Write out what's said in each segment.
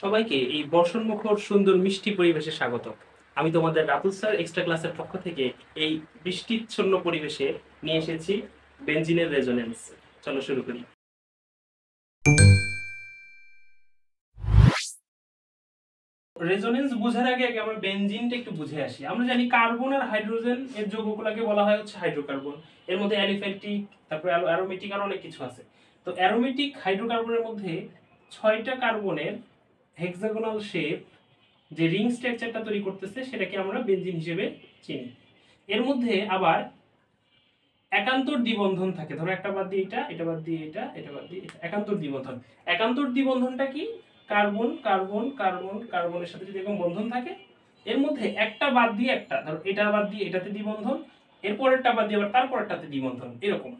সবাইকে এই বর্ষণমুখর সুন্দর মিষ্টি পরিবেশে স্বাগত। আমি তোমাদের রাতুল স্যার এক্সট্রা ক্লাসের পক্ষ থেকে এই বৃষ্টিচ্ছন্ন পরিবেশে নিয়ে এসেছি বেনজিনের রেজোনেন্স। চলো শুরু করি। রেজোনেন্স বোঝার আগে আগে আমরা বেনজিনটা একটু বুঝে আসি। আমরা জানি কার্বন আর হাইড্রোজেন এর যৌগগুলোকে বলা হয় হচ্ছে হাইড্রোকার্বন। এর মধ্যে অ্যালিফ্যাটিক, তারপরে অ্যারোমেটিক আর অনেক কিছু আছে। তো অ্যারোমেটিক হাইড্রোকার্বনের মধ্যে 6টা কার্বনের হেক্সাগোনাল শেপ যে রিং স্ট্রাকচারটা তৈরি করতেছে সেটাকে আমরা বেনজিন হিসেবে চিনি। এর মধ্যে আবার একান্তর দ্বিবন্ধন থাকে। ধরো একটা বাদ দিয়ে এটা, এটা বাদ দিয়ে এটা, এটা বাদ দিয়ে এটা, একান্তর দ্বিবন্ধন। একান্তর দ্বিবন্ধনটা কি? কার্বন কার্বন কার্বন কার্বনের সাথে যদি এরকম বন্ধন থাকে, এর মধ্যে একটা বাদ দিয়ে একটা, ধরো এটা বাদ দিয়ে এটাতে দ্বিবন্ধন, এরপরেরটা বাদ দিয়ে আবার তারপরেরটাতে দ্বিবন্ধন, এরকম।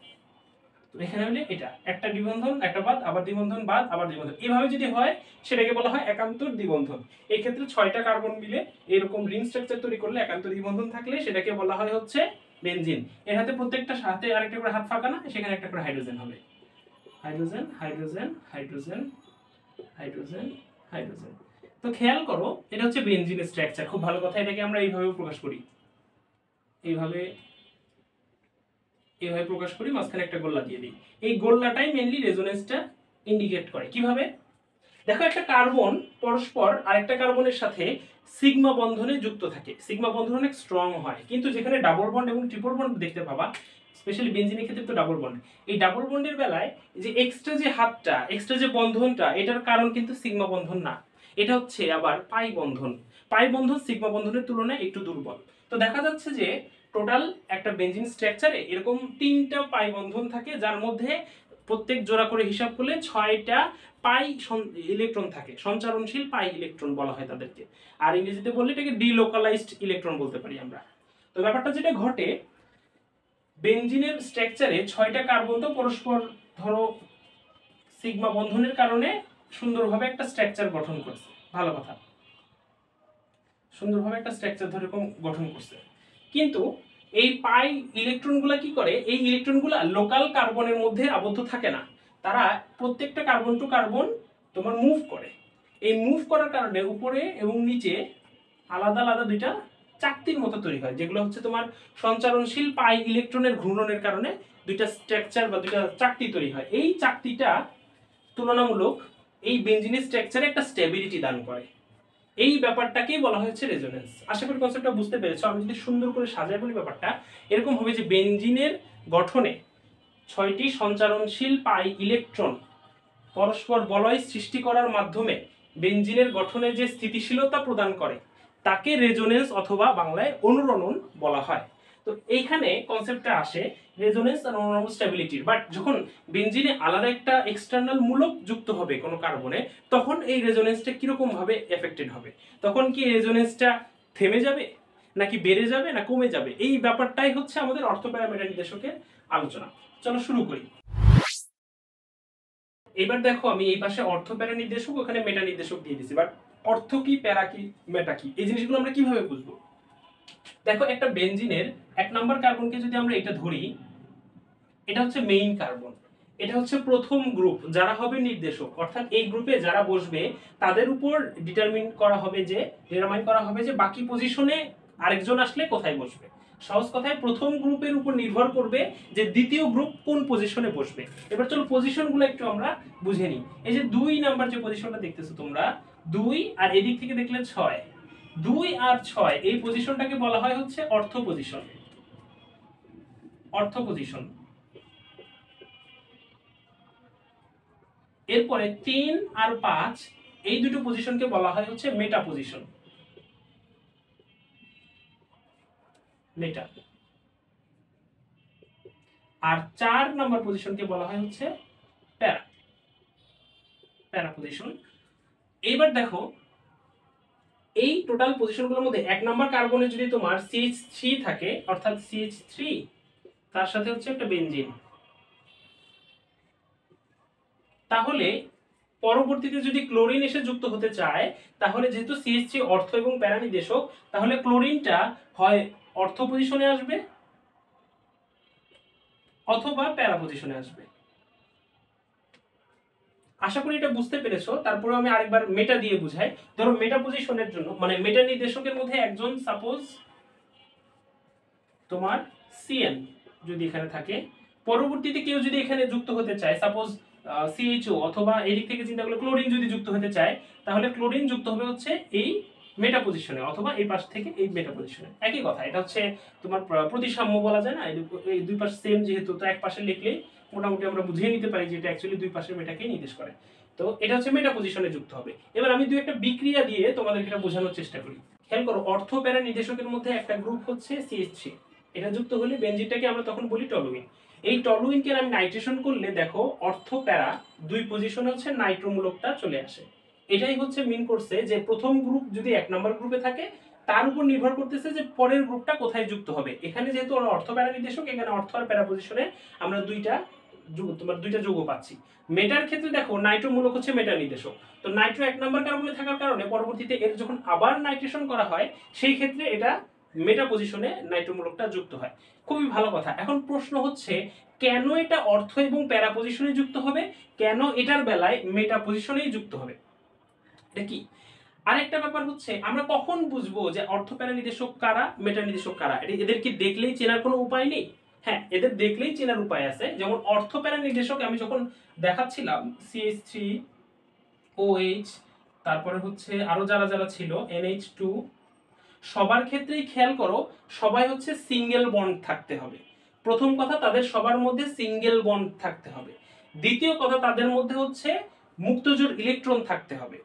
তো এখানে হলে এটা একটা দ্বিবন্ধন, একটা বাদ, আবার দ্বিবন্ধন, বাদ, আবার দ্বিবন্ধন, এভাবে যদি হয় সেটাকে বলা হয় একান্তর দ্বিবন্ধন। এই ক্ষেত্রে 6টা কার্বন মিলে এরকম রিং স্ট্রাকচার তৈরি করলে একান্তর দ্বিবন্ধন থাকলে সেটাকে বলা হয় হচ্ছে বেনজিন। এর হাতে প্রত্যেকটা সাথে আরেকটা করে হাত ফাঁকা না, সেখানে একটা করে হাইড্রোজেন হবে। Hydrogen hydrogen hydrogen hydrogen hydrogen. তো খেয়াল করো, এটা হচ্ছে বেনজিনের স্ট্রাকচার। খুব ভালো কথা, এটাকে আমরা এইভাবে প্রকাশ করি, এইভাবে এইভাবে প্রকাশ করি, মাঝখানে একটা গোল্লা দিয়ে দিই। এই গোল্লাটাই মেইনলি রেজোনেন্সটা ইন্ডিকেট করে। কিভাবে? দেখো, একটা কার্বন পরস্পর আরেকটা কার্বনের সাথে সিগমা বন্ধনে যুক্ত থাকে। সিগমা বন্ধন অনেক স্ট্রং হয়, কিন্তু যেখানে ডাবল বন্ড এবং ট্রিপল বন্ড দেখতে পাবা, স্পেশালি বেনজিনের ক্ষেত্রে তো ডাবল বন্ড। এই ডাবল বন্ডের বেলায় যে এক্সট্রা যে হাতটা, এক্সট্রা যে বন্ধনটা, এটার কারণ কিন্তু সিগমা বন্ধন না, এটা হচ্ছে আবার পাই বন্ধন। পাই বন্ধন সিগমা বন্ধনের তুলনায় একটু দুর্বল। তো দেখা যাচ্ছে যে টোটাল একটা বেনজিন স্ট্রাকচারে এরকম 3টা পাই বন্ধন থাকে, যার মধ্যে প্রত্যেক জোড়া করে হিসাব করলে 6টা পাই ইলেকট্রন থাকে। সঞ্চারণশীল পাই ইলেকট্রন বলা হয় তাদেরকে। আর ইংরেজিতে বললে এটাকে ডিলোকালাইজড ইলেকট্রন বলতে পারি আমরা। তো ব্যাপারটা যেটা ঘটে, বেনজিনের স্ট্রাকচারে 6টা কার্বন তো পরস্পর ধরো সিগমা বন্ধনের কারণে সুন্দরভাবে একটা স্ট্রাকচার গঠন করছে। ভালো কথা, সুন্দরভাবে একটা স্ট্রাকচার ধরে গঠন করছে। কিন্তু এই পাই ইলেকট্রনগুলো কি করে? এই ইলেকট্রনগুলো লোকাল কার্বনের মধ্যে আবদ্ধ থাকে না, তারা প্রত্যেকটা কার্বন টু কার্বন তোমার মুভ করে। এই মুভ করার কারণে উপরে এবং নিচে আলাদা আলাদা দুইটা চাকতির মতো তৈরি হয়, যেগুলো হচ্ছে তোমার সঞ্চারণশীল পাই ইলেকট্রনের ঘূর্ণনের কারণে দুইটা স্ট্রাকচার বা দুইটা চাকতি তৈরি হয়। এই চাকতিটা তুলনামূলক এই বেনজিনের স্ট্রাকচারে একটা স্টেবিলিটি দান করে। এই ব্যাপারটাকেই বলা হচ্ছে রেজোনেন্স। আশা করি কনসেপ্টটা বুঝতে পেরেছো। আমি যদি সুন্দর করে সাজাই বলি, ব্যাপারটা এরকম হবে যে বেনজিনের গঠনে 6টি সঞ্চারণশীল পাই ইলেকট্রন পরস্পর বলয় সৃষ্টি করার মাধ্যমে বেনজিনের গঠনে যে স্থিতিশীলতা প্রদান করে তাকে রেজোনেন্স অথবা বাংলায় অনুরণন বলা হয়। তো এইখানে কনসেপ্টটা আসে রেজোনেন্স আর অনুরণন স্টেবিলিটির। বাট যখন বেনজিনে আলাদা একটা এক্সটার্নাল মূলক যুক্ত হবে কোনো কার্বনে, তখন এই রেজোনেন্সটা কিরকম ভাবে এফেক্টেড হবে? তখন কি রেজোনেন্সটা থেমে যাবে, নাকি বেড়ে যাবে, না কমে যাবে? এই ব্যাপারটাই হচ্ছে আমাদের অর্থোপ্যারামেটা নির্দেশকের আলোচনা। চলো শুরু করি। এবার দেখো, আমি এই পাশে অর্থ প্যারা নির্দেশক, ওখানে মেটা নির্দেশক দিয়ে দিছি। বাট অর্থ কি, প্যারা কি, মেটা কি, এই জিনিসগুলো আমরা কিভাবে বুঝবো? দেখো, একটা বেনজিনের 1 নম্বর কার্বনকে যদি আমরা এটা ধরি, এটা হচ্ছে মেইন কার্বন। এটা হচ্ছে প্রথম গ্রুপ যারা হবে নির্দেশক, অর্থাৎ এই গ্রুপে যারা বসবে তাদের উপর ডিটারমাইন করা হবে যে বাকি পজিশনে আরেকজন আসলে কোথায় বসবে। সহজ কথায় প্রথম গ্রুপের উপর নির্ভর করবে যে দ্বিতীয় গ্রুপ কোন পজিশনে বসবে। এবার চলো পজিশনগুলো একটু আমরা বুঝে নিই। এই যে 2 নাম্বার যে পজিশনটা দেখতেছো তোমরা, 2 আর এদিক থেকে দেখলে 6, 2 আর 6 এই পজিশনটাকে বলা হয় হচ্ছে অর্থ পজিশন। অর্থ পজিশন। এরপরে 3 আর 5 এই দুটো পজিশনকে বলা হয় হচ্ছে মেটা পজিশন। মেটা। আর 4 নম্বর পজিশনকে বলা হয় হচ্ছে প্যারা। প্যারা পজিশন। এইবার দেখো, এই টোটাল পজিশনগুলোর মধ্যে 1 নম্বর কার্বনে যদি তোমার CH3 থাকে, অর্থাৎ CH3 তার সাথে হচ্ছে একটা বেনজিন, তাহলে পরবর্তীতে যদি ক্লোরিন এসে যুক্ত হতে চায়, তাহলে যেহেতু CH3 অর্থ এবং প্যারা নির্দেশক, তাহলে ক্লোরিনটা হয় অর্থ পজিশনে আসবে অথবা প্যারা পজিশনে আসবে। আশা করি এটা বুঝতে পেরেছো। তারপরে আমি আরেকবার মেটা দিয়ে বুঝাই। ধরো মেটা পজিশনের জন্য মানে মেটা নির্দেশকের মধ্যে একজন সাপোজ তোমার সিএন যদি এখানে থাকে, পরবর্তীতে কেউ যদি এখানে যুক্ত হতে চায়, সাপোজ সিএইচও অথবা এই দিক থেকে চিন্তা করলে ক্লোরিন যদি যুক্ত হতে চায়, তাহলে ক্লোরিন যুক্ত হবে হচ্ছে এই মেটা পজিশনে অথবা এই পাশ থেকে এই মেটা পজিশনে। একই কথা, এটা হচ্ছে তোমার প্রতিসাম্য বলা যায় না, এই দুই পাশ সেম যেহেতু, তো এক পাশে লিখলে মোটামুটি আমরা বুঝিয়ে নিতে পারি যে এটা অ্যাকচুয়ালি দুই পাশের মেটাকেই নির্দেশ করে। তো এটা হচ্ছে মেটা পজিশনে যুক্ত হবে। এবার আমি দুই একটা বিক্রিয়া দিয়ে তোমাদেরকে এটা বোঝানোর চেষ্টা করি। খেয়াল করো, অর্থ প্যারা নির্দেশকের মধ্যে একটা গ্রুপ হচ্ছে CH3, এটা যুক্ত হলে বেনজিনটাকে আমরা তখন বলি টলুইন। এই টলুইনকে আমি নাইট্রেশন করলে দেখো অর্থ প্যারা দুই পজিশনে হচ্ছে নাইট্রোমূলকটা চলে আসে। এটাই হচ্ছে মিন করছে যে প্রথম গ্রুপ যদি এক নম্বর গ্রুপে থাকে তার উপর নির্ভর করতেছে যে পরের গ্রুপটা কোথায় যুক্ত হবে। এখানে যেহেতু অর্থ প্যারা নির্দেশক, এখানে অর্থ আর প্যারা পজিশনে আমরা দুইটা যৌগ পাচ্ছি। মেটার ক্ষেত্রে দেখো নাইট্রোমূলক হচ্ছে মেটা নির্দেশক, তো নাইট্রো এক নম্বর কার্বনে থাকার কারণে পরবর্তীতে এর যখন আবার নাইট্রেশন করা হয় সেই ক্ষেত্রে এটা মেটা পজিশনে নাইট্রোমূলকটা যুক্ত হয়। খুবই ভালো কথা। এখন প্রশ্ন হচ্ছে কেন এটা অর্থ এবং প্যারা পজিশনে যুক্ত হবে, কেন এটার বেলায় মেটা পজিশনেই যুক্ত হবে, এটা কি? আরেকটা ব্যাপার হচ্ছে আমরা কখন বুঝবো যে অর্থ প্যারা নির্দেশক কারা, মেটা নির্দেশক কারা? এদের কি দেখলেই চেনার কোনো উপায় নেই? হ্যাঁ, এদের দেখলেই চেনার উপায় আছে। যেমন অর্থ প্যারা নির্দেশক আমি যখন দেখাচ্ছিলাম CH3OH, তারপরে হচ্ছে আরো যারা যারা ছিল NH2, সবার ক্ষেত্রেই খেয়াল করো সবাই হচ্ছে সিঙ্গেল বন্ড থাকতে হবে। প্রথম কথা, তাদের সবার মধ্যে সিঙ্গেল বন্ড থাকতে হবে। দ্বিতীয় কথা, তাদের মধ্যে হচ্ছে মুক্তজোড় ইলেকট্রন থাকতে হবে।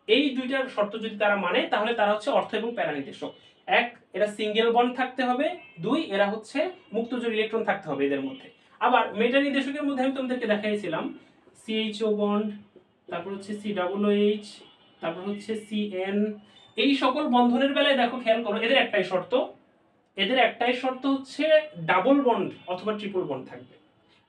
এই দুইটার শর্ত যদি তারা মানে তাহলে তারা হচ্ছে অর্থ এবং প্যারা নির্দেশক। এক, এরা সিঙ্গেল বন্ড থাকতে হবে। দুই, এরা হচ্ছে মুক্তজোড় ইলেকট্রন থাকতে হবে এদের মধ্যে। আবার মেটা নির্দেশকের মধ্যে আমি তোমাদেরকে দেখাইছিলাম CHO বন্ড, তারপর হচ্ছে COOH, তারপর হচ্ছে CN। এই সকল বন্ধনের বেলায় দেখো খেয়াল করো এদের একটাই শর্ত হচ্ছে ডাবল বন্ড অথবা ট্রিপল বন্ড থাকবে।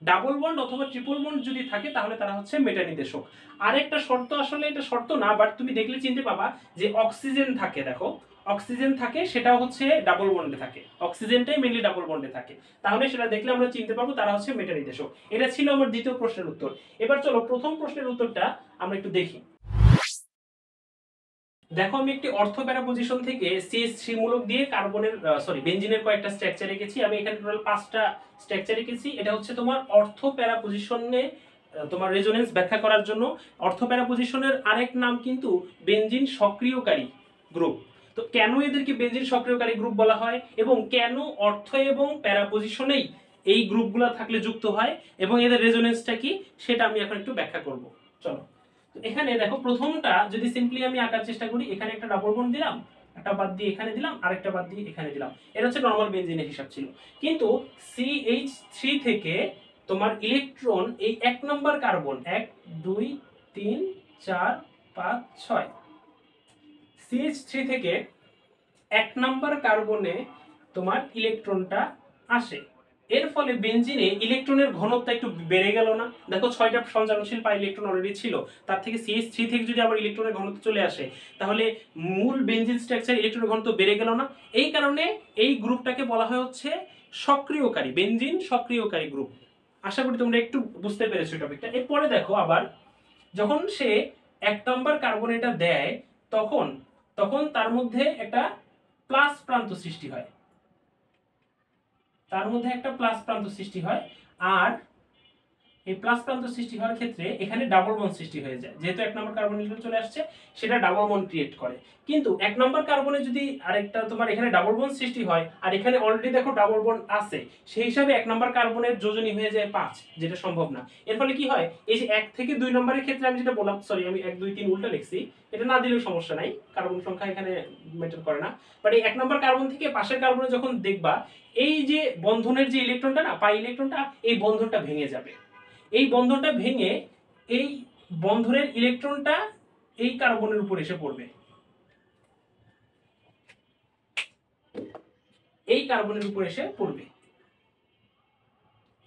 ডাবল বন্ড অথবা ট্রিপল বন্ড যদি থাকে তাহলে তারা হচ্ছে মেটা নির্দেশক। আরেকটা শর্ত, আসলে এটা শর্ত না বাট তুমি দেখলে চিনতে পাবা, যে অক্সিজেন থাকে, দেখো অক্সিজেন থাকে, সেটা হচ্ছে ডাবল বন্ডে থাকে, অক্সিজেনটাই মেইনলি ডাবল বন্ডে থাকে, তাহলে সেটা দেখলে আমরা চিনতে পারবো তারা হচ্ছে মেটা নির্দেশক। এটা ছিল আমার দ্বিতীয় প্রশ্নের উত্তর। এবার চলো প্রথম প্রশ্নের উত্তরটা আমরা একটু দেখি। দেখো আমি একটি অর্থ প্যারা পজিশন থেকে CH3 মূলক দিয়ে কার্বনের বেনজিনের কয়েকটা স্ট্রাকচার রেখেছি। আমি এখানে টোটাল 5টা স্ট্রাকচার রেখেছি। এটা হচ্ছে তোমার অর্থ প্যারা পজিশনে তোমার রেজোনেন্স ব্যাখ্যা করার জন্য। অর্থ প্যারা পজিশনের আরেক নাম কিন্তু বেনজিন সক্রিয়কারী গ্রুপ। তো কেন এদেরকে বেনজিন সক্রিয়কারী গ্রুপ বলা হয় এবং কেন অর্থ এবং প্যারা পজিশনেই এই গ্রুপগুলো থাকলে যুক্ত হয় এবং এদের রেজোনেন্সটা কি সেটা আমি এখন একটু ব্যাখ্যা করব। চলো এখানে দেখো প্রথমটা যদি সিম্পলি আমি আঁকার চেষ্টা করি, এখানে একটা ডাবল বন্ড দিলাম, একটা বাদ দিয়ে এখানে দিলাম, আরেকটা বাদ দিয়ে এখানে দিলাম। এটা হচ্ছে নরমাল বেনজিনের হিসাব ছিল। কিন্তু CH3 থেকে তোমার ইলেকট্রন এই 1 নম্বর কার্বন 1 2 3 4 5 6 CH3 থেকে 1 নম্বর কার্বনে তোমার ইলেকট্রনটা আসে। এর ফলে বেনজিনে ইলেকট্রনের ঘনত্ব একটু বেড়ে গেল না? দেখো 6টা সঞ্চালনশীল পাই ইলেকট্রন অলরেডি ছিল, তার থেকে CH3 থেকে যদি আবার ইলেকট্রনের ঘনত্ব চলে আসে তাহলে মূল বেনজিন স্ট্রাকচার ইলেকট্রনের ঘনত্ব বেড়ে গেল না? এই কারণে এই গ্রুপটাকে বলা হয় হচ্ছে সক্রিয়কারী, বেনজিন সক্রিয়কারী গ্রুপ। আশা করি তোমরা একটু বুঝতে পেরেছো টপিকটা। এরপরে দেখো আবার যখন সে 1 নম্বর কার্বন এটা দেয় তখন তার মধ্যে একটা প্লাস প্রান্ত সৃষ্টি হয়, আর এই প্লাস প্রান্ত সৃষ্টি হওয়ার ক্ষেত্রে এখানে ডাবল বন্ড সৃষ্টি হয়ে যায়। যেহেতু 1 নম্বর কার্বন ইলেকট্রন চলে আসছে সেটা ডাবল বন্ড ক্রিয়েট করে। কিন্তু 1 নম্বর কার্বনে যদি আরেকটা তোমার এখানে ডাবল বন্ড সৃষ্টি হয় আর এখানে অলরেডি দেখো ডাবল বন্ড আছে, সেই হিসাবে 1 নম্বর কার্বনের যোজনী হয়ে যায় 5, যেটা সম্ভব না। এর ফলে কি হয়, এই যে 1 থেকে 2 নম্বরের ক্ষেত্রে আমি যেটা বললাম, সরি আমি 1 2 3 উল্টা লিখছি, এটা না দিলেও সমস্যা নাই, কার্বন সংখ্যা এখানে ম্যাটার করে না। বাট এই 1 নম্বর কার্বন থেকে পাশের কার্বনে যখন দেখবা এই যে বন্ধনের যে ইলেকট্রনটা না, পাই ইলেকট্রনটা, এই বন্ধনটা ভেঙে যাবে। এই বন্ধনটা ভেঙে এই বন্ধনের ইলেকট্রনটা এই কার্বনের উপর এসে পড়বে, এই কার্বনের উপর এসে পড়বে।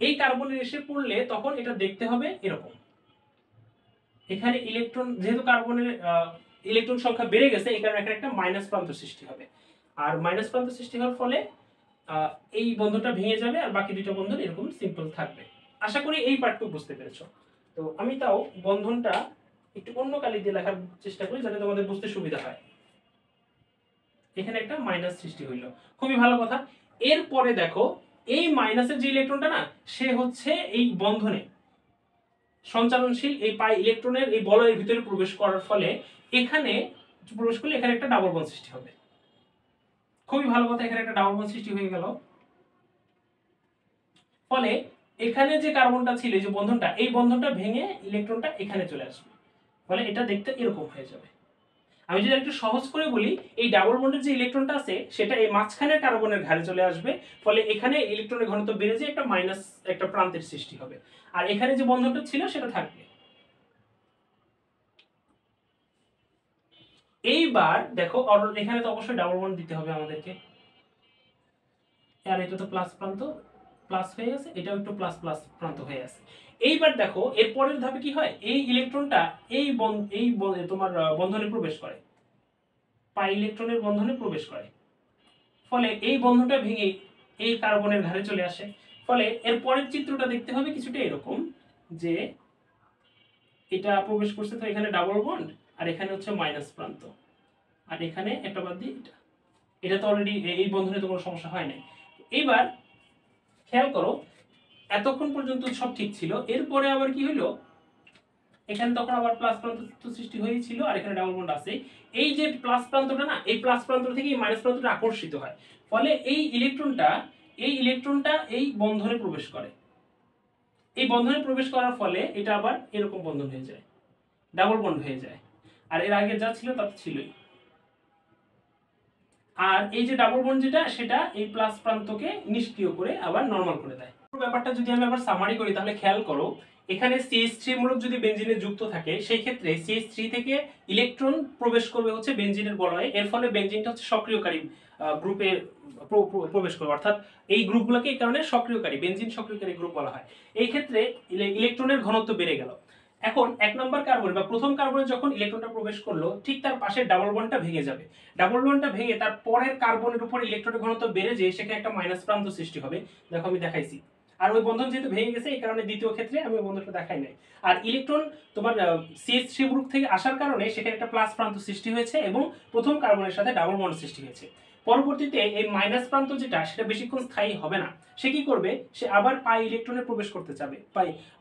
এই কার্বনের এসে পড়লে তখন এটা দেখতে হবে এরকম। এখানে ইলেকট্রন, যেহেতু কার্বনের ইলেকট্রন সংখ্যা বেড়ে গেছে এই কারণে এখানে একটা মাইনাস প্রান্ত সৃষ্টি হবে, আর মাইনাস প্রান্ত সৃষ্টি হওয়ার ফলে এই বন্ধনটা ভেঙে যাবে আর বাকি দুটো বন্ধন এরকম সিম্পল থাকবে। আশা করি এই পার্টটুকু বুঝতে পেরেছো। তো আমি তাও বন্ধনটা একটু অন্য কালি দিয়ে লেখার চেষ্টা করি যাতে তোমাদের বুঝতে সুবিধা হয়। এখানে একটা মাইনাস সৃষ্টি হইল, খুবই ভালো কথা। এরপরে দেখো এই মাইনাসের যে ইলেকট্রনটা না, সে হচ্ছে এই বন্ধনে সঞ্চালনশীল এই পাই ইলেকট্রনের এই বলয়ের ভিতরে প্রবেশ করার ফলে এখানে প্রবেশ করলে এখানে একটা ডাবল বন্ড সৃষ্টি হবে। খুবই ভালো কথা, এখানে একটা ডাবল বন্ড সৃষ্টি হয়ে গেল। ফলে এখানে যে কার্বনটা ছিল এই যে বন্ধনটা, এই বন্ধনটা ভেঙে ইলেকট্রনটা এখানে চলে আসবে, ফলে এটা দেখতে এরকম হয়ে যাবে। আমি যদি একটু সহজ করে বলি, এই ডাবল বন্ডের যে ইলেকট্রনটা আছে সেটা এই মাঝখানের কার্বনের ঘাড়ে চলে আসবে, ফলে এখানে ইলেকট্রনের ঘনত্ব বেড়ে যায়, একটা মাইনাস একটা প্রান্তের সৃষ্টি হবে, আর এখানে যে বন্ধনটা ছিল সেটা থাকবে। এইবার দেখো এখানে তো অবশ্যই ডাবল বন্ড দিতে হবে আমাদেরকে, আর এটা তো প্লাস প্রান্ত প্লাস হয়ে গেছে, এটাও একটু প্লাস প্লাস প্রান্ত হয়ে আছে। এইবার দেখো এর পরের ধাপে কি হয়, এই ইলেকট্রনটা এই তোমার বন্ধনে প্রবেশ করে, পাই ইলেকট্রনের বন্ধনে প্রবেশ করে, ফলে এই বন্ধনটা ভেঙে এই কার্বনের ঘাড়ে চলে আসে। ফলে এর পরের চিত্রটা দেখতে হবে কিছুটা এরকম, যে এটা প্রবেশ করছে, তো এখানে ডাবল বন্ড আর এখানে হচ্ছে মাইনাস প্রান্ত, আর এখানে একটা বাদ দিয়ে এটা তো অলরেডি এই বন্ধনে তো কোনো সমস্যা হয় নাই। এইবার খেয়াল করো, এতক্ষণ পর্যন্ত সব ঠিক ছিল, এরপরে আবার কি হলো, এখানে তখন আবার প্লাস প্রান্ত সৃষ্টি হয়েছিল আর এখানে ডাবল বন্ড আছে। এই যে প্লাস প্রান্তটা না, এই প্লাস প্রান্ত থেকে এই মাইনাস প্রান্তটা আকর্ষিত হয়, ফলে এই ইলেকট্রনটা এই বন্ধনে প্রবেশ করে। এই বন্ধনে প্রবেশ করার ফলে এটা আবার এরকম বন্ধন হয়ে যায়, ডাবল বন্ড হয়ে যায়, আর এর আগে যা ছিল তা ছিলই। আর এই যে ডাবল বন্ড যেটা, সেটা এই প্লাস প্রান্তকে নিষ্ক্রিয় করে আবার নরমাল করে দেয়। ব্যাপারটা যদি আমি আবার সামারি করি, তাহলে খেয়াল করো, এখানে CH3 মূলক যদি বেনজিনে যুক্ত থাকে, সেই ক্ষেত্রে CH3 থেকে ইলেকট্রন প্রবেশ করবে হচ্ছে বেনজিনের বলয়ে, এর ফলে বেনজিনটা হচ্ছে সক্রিয়কারী গ্রুপে প্রবেশ করবে, অর্থাৎ এই গ্রুপগুলোকে এই কারণে সক্রিয়কারী বেনজিন সক্রিয়কারী গ্রুপ বলা হয়। এই ক্ষেত্রে ইলেকট্রনের ঘনত্ব বেড়ে গেল। এখন এক নম্বর কার্বন বা প্রথম কার্বনে যখন ইলেকট্রনটা প্রবেশ করলো, ঠিক তার পাশে ডাবল বন্ডটা ভেঙে যাবে, ডাবল বন্ডটা ভেঙে তার পরের কার্বনের উপর ইলেকট্রনের ঘনত্ব বেড়ে যেয়ে সেখানে একটা মাইনাস প্রান্ত সৃষ্টি হবে। দেখো আমি দেখাইছি, আর ওই বন্ধন যেহেতু ভেঙে গেছে, এই কারণে দ্বিতীয় ক্ষেত্রে আমি ওই বন্ধনটা দেখাই নাই। আর ইলেকট্রন তোমার CH3 গ্রুপ থেকে আসার কারণে সেখানে একটা প্লাস প্রান্ত সৃষ্টি হয়েছে এবং প্রথম কার্বনের সাথে ডাবল বন্ড সৃষ্টি হয়েছে। পরবর্তীতে এই মাইনাস প্রান্ত যেটা, সেটা বেশিক্ষণ স্থায়ী হবে না, সে কি করবে, সে আবার পাই ইলেকট্রনে প্রবেশ করতে চাবে,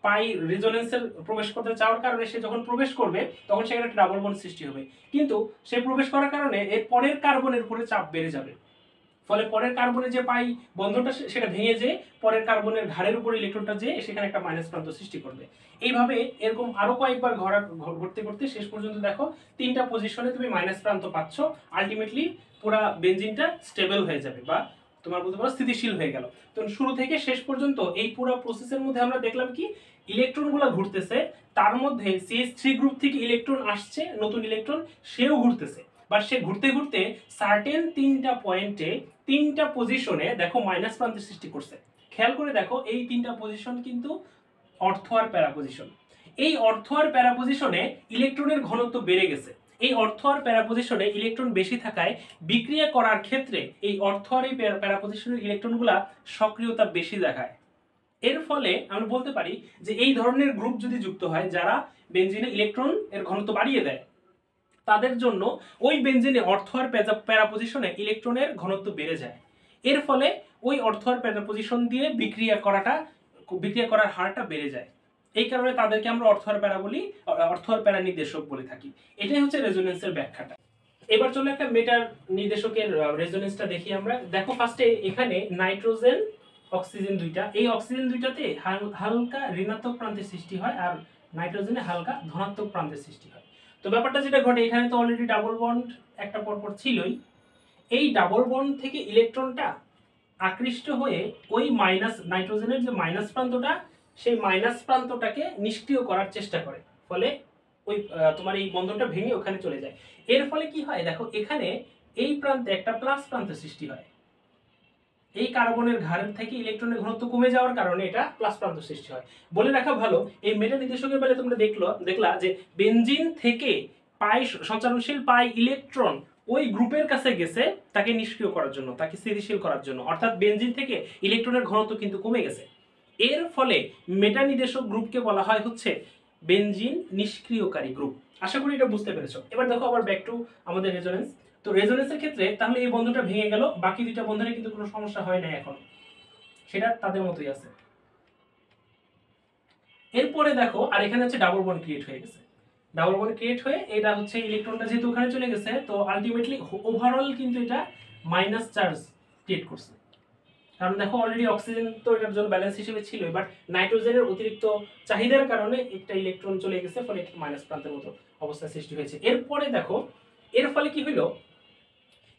পাই রেজোনেন্সের প্রবেশ করতে চাওয়ার কারণে সে যখন প্রবেশ করবে তখন সেখানে একটা ডাবল বন্ড সৃষ্টি হবে, কিন্তু সে প্রবেশ করার কারণে এর পরের কার্বনের উপরে চাপ বেড়ে যাবে, ফলে পরের কার্বনে যে পাই বন্ধনটা সেটা ভেঙে যেয়ে পরের কার্বনের ঘাড়ের উপর ইলেকট্রনটা যেয়ে সেখানে একটা মাইনাস প্রান্ত সৃষ্টি করবে। এইভাবে এরকম আরো কয়েকবার ঘুরতে ঘুরতে শেষ পর্যন্ত দেখো তিনটা পজিশনে তুমি মাইনাস প্রান্ত পাচ্ছ, আলটিমেটলি পুরা বেনজিনটা স্টেবল হয়ে যাবে বা তোমার বলতে পারো স্থিতিশীল হয়ে গেল। তো শুরু থেকে শেষ পর্যন্ত এই পুরো প্রসেসের মধ্যে আমরা দেখলাম কি, ইলেকট্রনগুলো ঘুরতেছে, তার মধ্যে CH3 গ্রুপ থেকে ইলেকট্রন আসছে, নতুন ইলেকট্রন সেও ঘুরতেছে, বা সে ঘুরতে ঘুরতে সার্টেন তিনটা পয়েন্টে তিনটা পজিশনে দেখো মাইনাস প্রান্তের সৃষ্টি করছে। খেয়াল করে দেখো এই তিনটা পজিশন কিন্তু অর্থ আর প্যারা পজিশন। এই অর্থ আর প্যারা পজিশনে ইলেকট্রনের ঘনত্ব বেড়ে গেছে। এই অর্থ আর প্যারা পজিশনে ইলেকট্রন বেশি থাকায় বিক্রিয়া করার ক্ষেত্রে এই অর্থ আর এই প্যারা পজিশনের ইলেকট্রনগুলা সক্রিয়তা বেশি দেখায়। এর ফলে আমরা বলতে পারি যে এই ধরনের গ্রুপ যদি যুক্ত হয় যারা বেনজিনে ইলেকট্রন এর ঘনত্ব বাড়িয়ে দেয়, তাদের জন্য ওই বেনজিনে অর্থ আর প্যারা পজিশনে ইলেকট্রনের ঘনত্ব বেড়ে যায়। এর ফলে ওই অর্থ আর প্যারা পজিশন দিয়ে বিক্রিয়া করার হারটা বেড়ে যায়। এই কারণে তাদেরকে আমরা অর্থ আর প্যারা বলি, অর্থ আর প্যারা নির্দেশক বলে থাকি। এটাই হচ্ছে রেজোনেন্সের ব্যাখ্যাটা। এবার চলো একটা মেটার নির্দেশকের রেজোনেন্সটা দেখি আমরা। দেখো ফার্স্টে এখানে নাইট্রোজেন অক্সিজেন দুইটা, এই অক্সিজেন দুইটাতে হালকা ঋণাত্মক প্রান্তের সৃষ্টি হয় আর নাইট্রোজেনে হালকা ধনাত্মক প্রান্তের সৃষ্টি হয়। তো ব্যাপারটা যেটা ঘটে, এখানে তো অলরেডি ডাবল বন্ড একটা পরপর ছিলই, এই ডাবল বন্ড থেকে ইলেকট্রনটা আকৃষ্ট হয়ে ওই মাইনাস নাইট্রোজেনের যে মাইনাস প্রান্তটা, সেই মাইনাস প্রান্তটাকে নিষ্ক্রিয় করার চেষ্টা করে, ফলে ওই তোমার এই বন্ধনটা ভেঙে ওখানে চলে যায়। এর ফলে কি হয় দেখো, এখানে এই প্রান্তে একটা প্লাস প্রান্তের সৃষ্টি হয়, এই কার্বনের ঘাড়ের থেকে ইলেকট্রনের ঘনত্ব কমে যাওয়ার কারণে এটা প্লাস প্রান্ত সৃষ্টি হয়। বলে রাখা ভালো, এই মেটা নির্দেশকের বেলায় তোমরা দেখলা যে বেনজিন থেকে পাই সঞ্চালনশীল পাই ইলেকট্রন ওই গ্রুপের কাছে গেছে তাকে নিষ্ক্রিয় করার জন্য, তাকে স্থিতিশীল করার জন্য, অর্থাৎ বেনজিন থেকে ইলেকট্রনের ঘনত্ব কিন্তু কমে গেছে। এর ফলে মেটা নির্দেশক গ্রুপকে বলা হয় হচ্ছে বেনজিন নিষ্ক্রিয়কারী গ্রুপ। আশা করি এটা বুঝতে পেরেছো। এবার দেখো আবার ব্যাক টু আমাদের রেজোনেন্স। তো রেজোনেন্সের ক্ষেত্রে তাহলে এই বন্ধনটা ভেঙে গেল, বাকি দুইটা বন্ধনে কিন্তু কোনো সমস্যা হয় না এখন, সেটা তাদের মতোই আছে। এরপরে দেখো আর এখানে হচ্ছে ডাবল বন্ড ক্রিয়েট হয়ে গেছে। ডাবল বন্ড ক্রিয়েট হয়ে এটা হচ্ছে ইলেকট্রনটা যেহেতু ওখানে চলে গেছে, তো আলটিমেটলি ওভারঅল কিন্তু এটা মাইনাস চার্জ ক্রিয়েট করছে। কারণ দেখো অলরেডি অক্সিজেন তো এটার জন্য ব্যালেন্স হিসেবে ছিল, বাট নাইট্রোজেনের অতিরিক্ত চাহিদার কারণে একটা ইলেকট্রন চলে গেছে, ফলে একটা মাইনাস প্রান্তের মতো অবস্থা সৃষ্টি হয়েছে। এরপরে দেখো এর ফলে কি হইলো,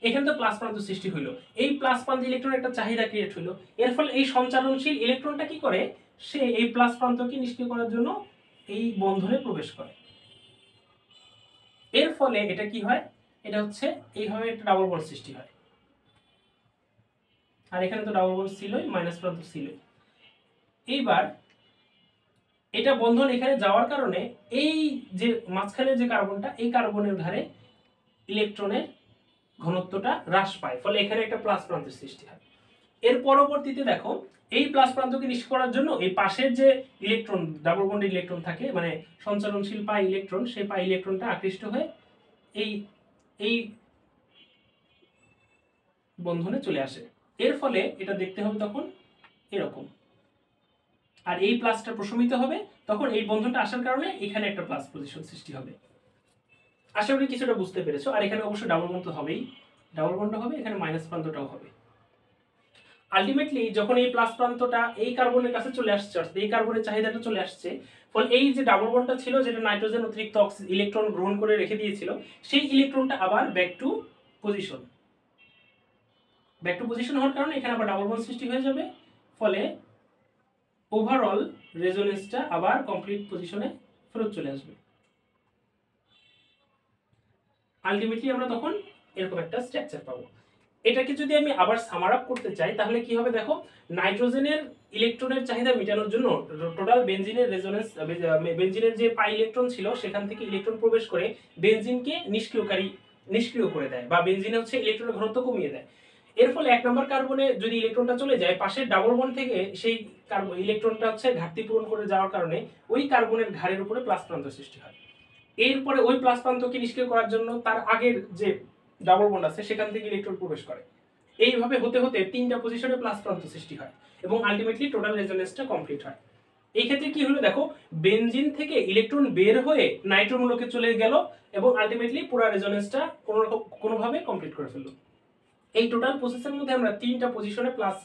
এখানে তো প্লাস প্রান্ত সৃষ্টি হইলো, এই প্লাস প্রান্ত ইলেকট্রনের একটা চাহিদা ক্রিয়েট হইলো। এর ফলে এই সঞ্চালনশীল ইলেকট্রনটা কি করে, সে এই প্লাস প্রান্তকে নিষ্ক্রিয় করার জন্য এই বন্ধনে প্রবেশ করে। এর ফলে এটা কি হয়, এটা হচ্ছে এইভাবে একটা ডাবল বন্ড সৃষ্টি হয়। আর এখানে তো ডাবল বন্ড ছিলই, মাইনাস প্রান্ত ছিলই। এইবার এটা বন্ধন এখানে যাওয়ার কারণে এই যে মাঝখানে যে কার্বনটা, এই কার্বনের ধারে ইলেকট্রনের ঘনত্বটা হ্রাস পায়, ফলে এখানে একটা প্লাস প্রান্তের সৃষ্টি হয়। এর পরবর্তীতে দেখো এই প্লাস প্রান্তকে নিষ্ক্রিয় করার জন্য এই পাশের যে ইলেকট্রন, ডাবল বন্ড ইলেকট্রন থাকে, মানে সঞ্চালনশীল পাই ইলেকট্রন, সেই পাই ইলেকট্রনটা আকৃষ্ট হয়ে এই এই বন্ধনে চলে আসে। এর ফলে এটা দেখতে হবে তখন এরকম, আর এই প্লাসটা প্রশমিত হবে, তখন এই বন্ধনটা আসার কারণে এখানে একটা প্লাস পজিশন সৃষ্টি হবে। আশা করি কিছুটা বুঝতে পেরেছো। আর এখানে অবশ্যই ডাবল বন্ড তো হবেই, ডাবল বন্ড হবে, এখানে মাইনাস প্রান্তটাও হবে। আলটিমেটলি যখন এই প্লাস প্রান্তটা এই কার্বনের কাছে চলে আসছে, অর্থাৎ এই কার্বনের চাহিদাটা চলে আসছে, ফলে এই যে ডাবল বন্ডটা ছিল, যেটা নাইট্রোজেন অতিরিক্ত ইলেকট্রন গ্রহণ করে রেখে দিয়েছিল, সেই ইলেকট্রনটা আবার ব্যাক টু পজিশন হওয়ার কারণে এখানে আবার ডাবল বন্ড সৃষ্টি হয়ে যাবে, ফলে ওভারঅল রেজোনেন্সটা আবার কমপ্লিট পজিশনে ফেরত চলে আসবে। আলটিমেটলি আমরা তখন এরকম একটা স্ট্রাকচার পাবো। এটাকে যদি আমি আবার সামার আপ করতে চাই, তাহলে কি হবে দেখো, নাইট্রোজেনের ইলেকট্রনের চাহিদা মেটানোর জন্য টোটাল বেনজিনের রেজোনেন্স, বেনজিনের যে পাই ইলেকট্রন ছিল সেখান থেকে ইলেকট্রন প্রবেশ করে বেনজিনকে নিষ্ক্রিয় করে দেয়, বা বেনজিনে হচ্ছে ইলেকট্রনের ঘনত্ব কমিয়ে দেয়। এর ফলে এক নম্বর কার্বনে যদি ইলেকট্রনটা চলে যায়, পাশের ডাবল বন্ড থেকে সেই ইলেকট্রনটা হচ্ছে ঘাটতি পূরণ করে যাওয়ার কারণে ওই কার্বনের ঘাড়ের উপরে প্লাস প্রান্ত সৃষ্টি হয়। এরপরে ওই প্লাস প্রান্তকে নিষ্ক্রিয় করার জন্য তার আগের যে ডাবল বন্ড আছে সেখান থেকে ইলেকট্রন প্রবেশ করে। এইভাবে হতে হতে তিনটা পজিশনে প্লাস প্রান্ত সৃষ্টি হয় এবং আলটিমেটলি টোটাল রেজোনেন্সটা কমপ্লিট হয়। এই ক্ষেত্রে কি হলো দেখো, বেনজিন থেকে ইলেকট্রন বের হয়ে নাইট্রোমূলকে চলে গেল এবং আলটিমেটলি পুরো রেজোনেন্সটা কোনোভাবে কমপ্লিট করে ফেললো। এই টোটাল প্রসেসের মধ্যে আমরা তিনটা পজিশনে প্লাস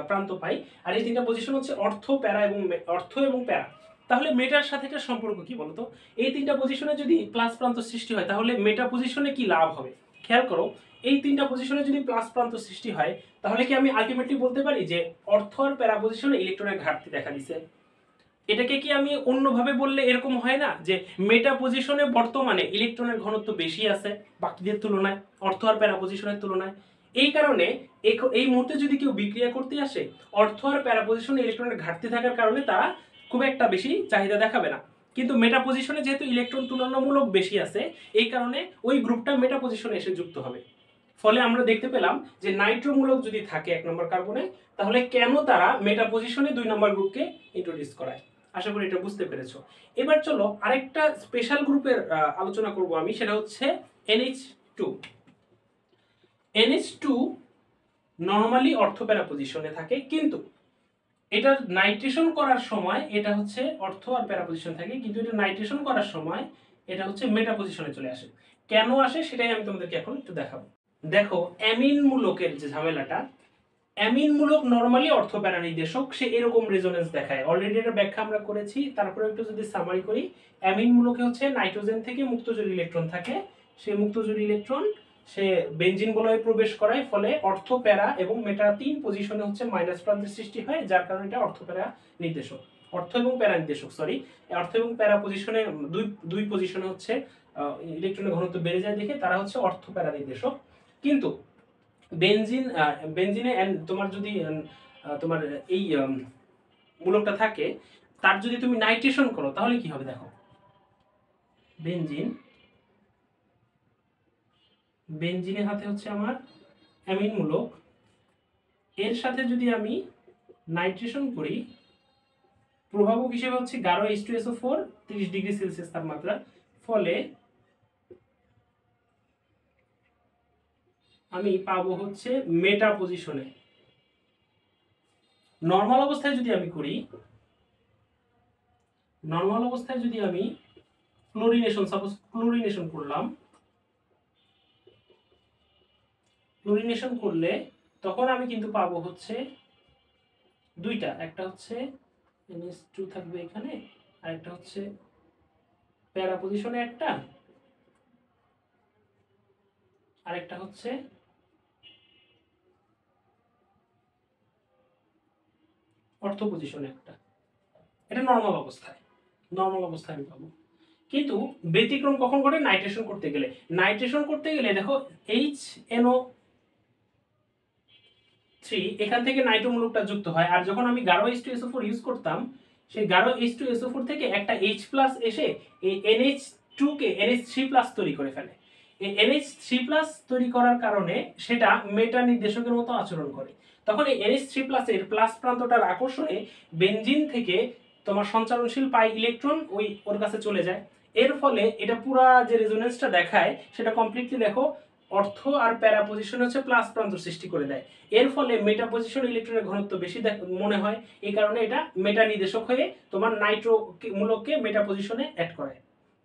প্রান্ত পাই, আর এই তিনটা পজিশন হচ্ছে অর্থ, প্যারা এবং প্যারা। তাহলে মেটার সাথে এটার সম্পর্ক কি বলতো, এই তিনটা পজিশনে যদি প্লাস প্রান্ত সৃষ্টি হয় তাহলে মেটা পজিশনে কি লাভ হবে। খেয়াল করো, এই তিনটা পজিশনে যদি প্লাস প্রান্ত সৃষ্টি হয় তাহলে কি আমি আলটিমেটলি বলতে পারি যে অর্থ আর প্যারা পজিশনে ইলেকট্রনের ঘাটতি দেখা দিছে। এটাকে কি আমি অন্যভাবে বললে এরকম হয় না যে মেটা পজিশনে বর্তমানে ইলেকট্রনের ঘনত্ব বেশি আছে বাকিদের তুলনায়, অর্থ আর প্যারা পজিশনের তুলনায়। এই কারণে এই মুহূর্তে যদি কেউ বিক্রিয়া করতে আসে, অর্থ আর প্যারা পজিশনে ইলেকট্রনের ঘাটতি থাকার কারণে তারা খুব একটা বেশি চাহিদা দেখাবে না। কিন্তু মেটা পজিশনে যেহেতু ইলেকট্রন তুলনামূলক বেশি আছে, এই কারণে ওই গ্রুপটা মেটা পজিশনে এসে যুক্ত হবে। ফলে আমরা দেখতে পেলাম যে নাইট্রোমূলক যদি থাকে এক নম্বর কার্বনে, তাহলে কেন তারা মেটা পজিশনে 2 নম্বর গ্রুপকে ইন্ট্রোডিউস করায়। আশা করি এটা বুঝতে পেরেছো। এবার চলো আরেকটা স্পেশাল গ্রুপের আলোচনা করব আমি, সেটা হচ্ছে NH2। NH2 নরমালি অর্থ প্যারা পজিশনে থাকে, কিন্তু এটা নাইট্রেশন করার সময় এটা হচ্ছে অর্থ আর প্যারা পজিশন থাকে, কিন্তু এটা নাইট্রেশন করার সময় এটা হচ্ছে মেটা পজিশনে চলে আসে। কেন আসে সেটাই আমি তোমাদেরকে এখন একটু দেখাবো। দেখো অ্যামিন মূলকের যে ঝামেলাটা, অ্যামিন মূলক নরমালি অর্থ প্যারা নির্দেশক, সে এরকম রেজোনেন্স দেখায়। অলরেডি এটা ব্যাখ্যা আমরা করেছি, তারপরে একটু যদি সামারি করি, অ্যামিন মূলকে হচ্ছে নাইট্রোজেন থেকে মুক্তজোড়ী ইলেকট্রন থাকে, সেই মুক্তজোড়ী ইলেকট্রন সে বেনজিন বলয়ে প্রবেশ করায়, ফলে অর্থ প্যারা এবং মেটা 3 পজিশনে হচ্ছে মাইনাস প্রান্তের সৃষ্টি হয়, যার কারণে এটা অর্থ প্যারা নির্দেশক, অর্থ এবং প্যারা নির্দেশক, সরি। অর্থ এবং প্যারা পজিশনে দুই পজিশনে হচ্ছে ইলেকট্রনের ঘনত্ব বেড়ে যায় দেখে তারা হচ্ছে অর্থ প্যারা নির্দেশক। কিন্তু বেনজিনে তোমার যদি তোমার এই মূলকটা থাকে, তার যদি তুমি নাইট্রেশন করো তাহলে কি হবে দেখো, বেনজিনের হাতে হচ্ছে আমার অ্যামিন মূলক, এর সাথে যদি আমি নাইট্রেশন করি প্রভাবক হিসেবে হচ্ছে গাঢ় H2SO4 30 ডিগ্রি সেলসিয়াস তাপমাত্রা, ফলে আমি পাবো হচ্ছে মেটা পজিশনে। নর্মাল অবস্থায় যদি আমি করি, নর্মাল অবস্থায় যদি আমি ক্লোরিনেশন, সাপোজ ক্লোরিনেশন করলাম, ক্লোরিনেশন করলে তখন আমি কিন্তু পাবো হচ্ছে দুইটা, একটা হচ্ছে NH2 থাকবে এখানে, আর একটা হচ্ছে প্যারা পজিশনে একটা, আর একটা হচ্ছে অর্থ পজিশনে একটা। এটা নর্মাল অবস্থায়, নর্মাল অবস্থায় আমি পাবো। কিন্তু ব্যতিক্রম কখন ঘটে? নাইট্রেশন করতে গেলে। নাইট্রেশন করতে গেলে দেখো HNO3 এখান থেকে নাইট্রো মূলকটা যুক্ত হয়, আর যখন আমি গাঢ় H2SO4 ইউজ করতাম, সেই গাঢ় H2SO4 থেকে একটা H+ এসে এই NH2 কে NH3+ তৈরি করে ফেলে। এই NH3+ তৈরি করার কারণে সেটা মেটা নির্দেশকের মতো আচরণ করে। তখন এই NH3+ এর প্লাস প্রান্তটার আকর্ষণে বেনজিন থেকে তোমার সঞ্চারণশীল পাই ইলেকট্রন ওর কাছে চলে যায়। এর ফলে এটা পুরা যে রেজোনেন্সটা দেখায় সেটা কমপ্লিটলি দেখো অর্থ আর প্যারা পজিশন হচ্ছে প্লাস প্রান্ত সৃষ্টি করে দেয়। এর ফলে মেটা পজিশন ইলেকট্রনের ঘনত্ব বেশি মনে হয়, এই কারণে এটা মেটা নির্দেশক হয়ে তোমার নাইট্রো মূলককে মেটা পজিশনে অ্যাড করে।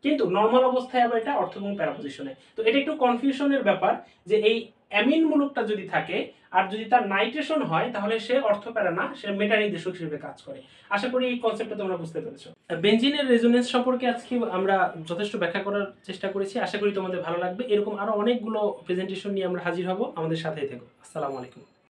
কিন্তু নর্মাল অবস্থায় আবার এটা অর্থ এবং প্যারা পজিশনে। তো এটা একটু কনফিউশনের ব্যাপার যে এই অ্যামিন মূলকটা যদি থাকে আর যদি তার নাইট্রেশন হয় তাহলে সে অর্থ প্যারা না, সে মেটা নির্দেশক হিসেবে কাজ করে। আশা করি এই কনসেপ্টটা তোমরা বুঝতে পেরেছো। বেনজিনের রেজোনেন্স সম্পর্কে আজকে আমরা যথেষ্ট ব্যাখ্যা করার চেষ্টা করেছি, আশা করি তোমাদের ভালো লাগবে। এরকম আরো অনেকগুলো প্রেজেন্টেশন নিয়ে আমরা হাজির হব, আমাদের সাথেই থেকো। আসসালামু আলাইকুম।